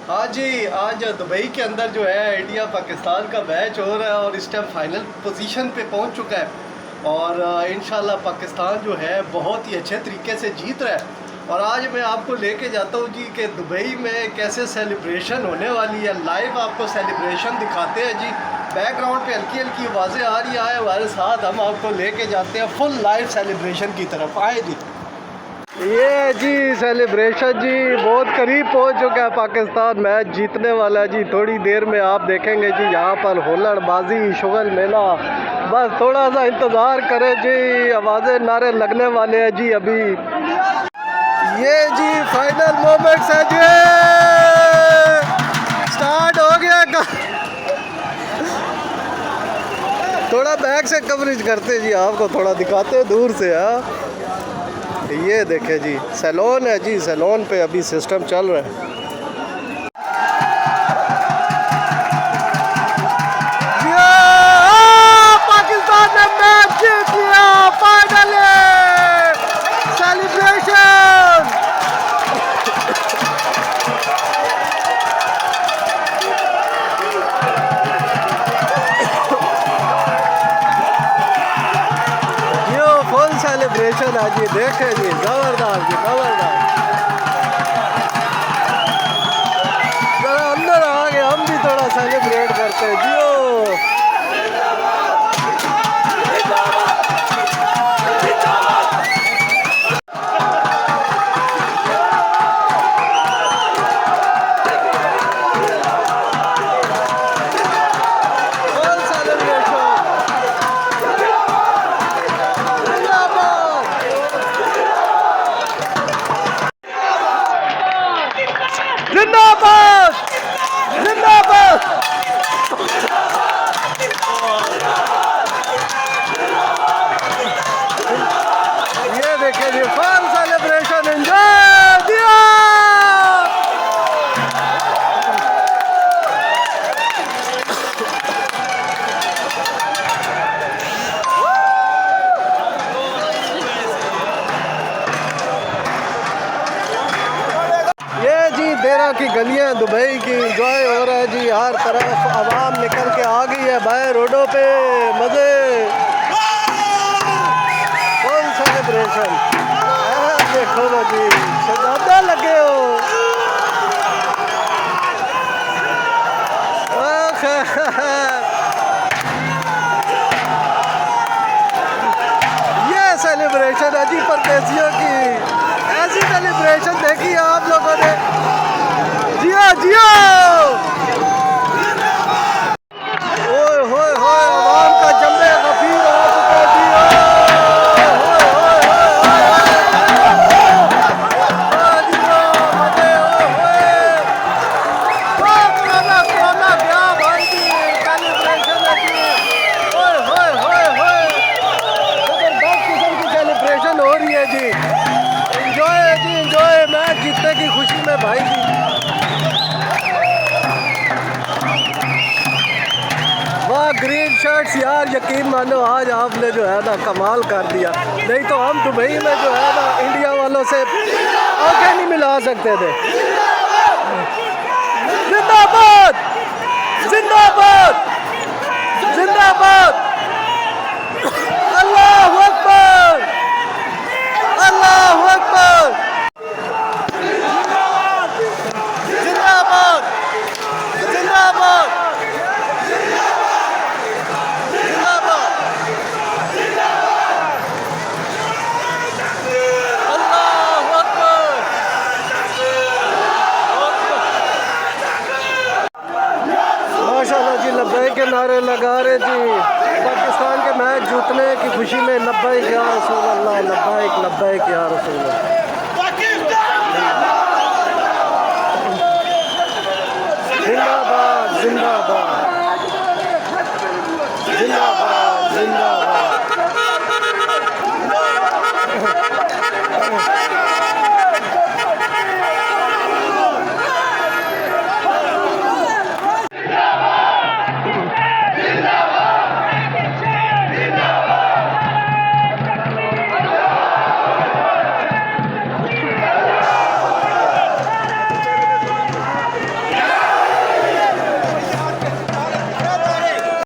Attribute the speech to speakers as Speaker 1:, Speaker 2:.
Speaker 1: हाँ जी, आज दुबई के अंदर जो है इंडिया पाकिस्तान का मैच हो रहा है और इस टाइम फाइनल पोजीशन पे पहुंच चुका है और इंशाल्लाह पाकिस्तान जो है बहुत ही अच्छे तरीके से जीत रहा है। और आज मैं आपको लेके जाता हूँ जी कि दुबई में कैसे सेलिब्रेशन होने वाली है। लाइव आपको सेलिब्रेशन दिखाते हैं जी। बैकग्राउंड पे हल्की हल्की आवाज़ें आ रही है, हमारे साथ हम आपको लेके जाते हैं फुल लाइव सेलिब्रेशन की तरफ। आए जी, ये जी सेलिब्रेशन जी बहुत करीब पहुंच चुका है। पाकिस्तान मैच जीतने वाला है जी। थोड़ी देर में आप देखेंगे जी यहाँ पर हुल्लड़बाजी शुगल मेला। बस थोड़ा सा इंतज़ार करें जी, आवाज़ें नारे लगने वाले हैं जी अभी। ये जी फाइनल मोमेंट्स है जी, स्टार्ट हो गया। थोड़ा बैक से कवरेज करते जी, आपको थोड़ा दिखाते दूर से। हाँ, ये देखे जी सैलून है जी, सैलून पे अभी सिस्टम चल रहा है। पाकिस्तान ने मैच जीत लिया, फाइनल सेलिब्रेशन। यो फुल सेलिब्रेशन है जी, देखे जी, जबरदस्त जी, जबरदस्त। जरा अंदर आ गए, हम भी थोड़ा सेलिब्रेट करते हैं जी। जिंदाबाद जिंदाबाद। ये देखिए जी फन सेलिब्रेशन, एंजॉय दिया। ये जी देरा की गलियां दुबई की एंजॉय हो रहा है जी। हर तरफ आवाम निकल के आ गई है बाहर रोडों पे, मज़े फुल सेलिब्रेशन। देखो ना जी, शहजादा लगे हो। ये सेलिब्रेशन है जी परदेसियों की। ऐसी सेलिब्रेशन देखी है आप लोगों ने? जियो जियो। ओए होए होए, आवाम का जम्मे गफीर आ चुका जी। हो रही है जी, एंजॉय मैच जीतने की खुशी में भाई जी। वाह ग्रीन शर्ट्स यार, यकीन मानो आज आपने जो है ना कमाल कर दिया। नहीं तो हम दुबई में जो है ना इंडिया वालों से आंखें नहीं मिला सकते थे। जिंदाबाद जिंदाबाद जिंदाबाद। अल्लाहू अकबर अल्लाहू अकबर। जिंदाबाद जिंदाबाद जिंदाबाद। अल्लाहू अकबर। माशाल्लाह जी, लब्बैक के नारे लगा रहे जी। पाकिस्तान के मैच जीतने की खुशी में लब्बैक या रसूल अल्लाह, लब्बैक लब्बैक या रसूल अल्लाह। जिंदाबाद जिंदाबाद।